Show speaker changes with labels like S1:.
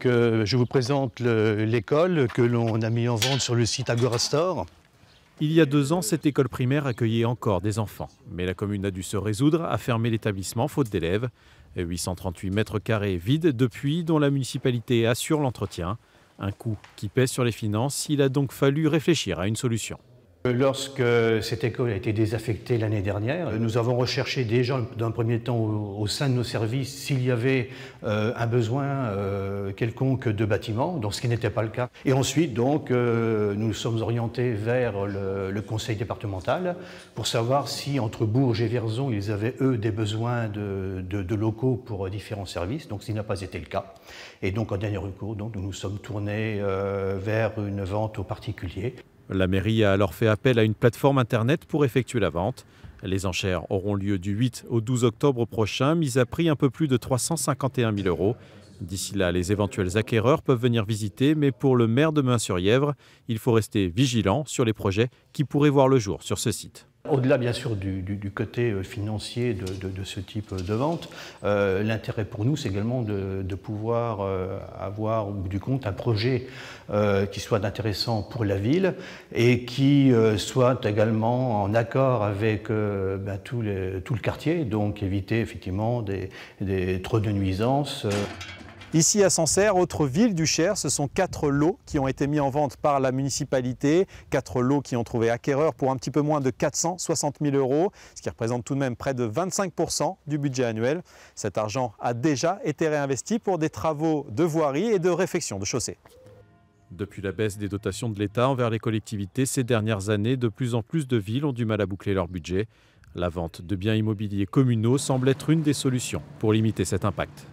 S1: Je vous présente l'école que l'on a mis en vente sur le site Agorastore.
S2: Il y a 2 ans, cette école primaire accueillait encore des enfants. Mais la commune a dû se résoudre à fermer l'établissement faute d'élèves. 838 mètres carrés vides depuis, dont la municipalité assure l'entretien. Un coût qui pèse sur les finances, il a donc fallu réfléchir à une solution.
S1: Lorsque cette école a été désaffectée l'année dernière, nous avons recherché déjà d'un premier temps au sein de nos services s'il y avait un besoin quelconque de bâtiment, donc ce qui n'était pas le cas. Et ensuite, donc, nous nous sommes orientés vers le conseil départemental pour savoir si entre Bourges et Vierzon, ils avaient eux des besoins de locaux pour différents services, donc ce qui n'a pas été le cas. Et donc en dernier recours, donc, nous nous sommes tournés vers une vente aux particuliers.
S2: La mairie a alors fait appel à une plateforme internet pour effectuer la vente. Les enchères auront lieu du 8 au 12 octobre prochain, mise à prix un peu plus de 351 000 €. D'ici là, les éventuels acquéreurs peuvent venir visiter, mais pour le maire de Mehun-sur-Yèvre, il faut rester vigilant sur les projets qui pourraient voir le jour sur ce site.
S1: Au-delà bien sûr du côté financier de ce type de vente, l'intérêt pour nous c'est également de pouvoir avoir au bout du compte un projet qui soit intéressant pour la ville et qui soit également en accord avec tout le quartier, donc éviter effectivement trop de nuisances.
S2: Ici à Sancerre, autre ville du Cher, ce sont 4 lots qui ont été mis en vente par la municipalité. 4 lots qui ont trouvé acquéreur pour un petit peu moins de 460 000 €, ce qui représente tout de même près de 25 % du budget annuel. Cet argent a déjà été réinvesti pour des travaux de voirie et de réfection de chaussées. Depuis la baisse des dotations de l'État envers les collectivités ces dernières années, de plus en plus de villes ont du mal à boucler leur budget. La vente de biens immobiliers communaux semble être une des solutions pour limiter cet impact.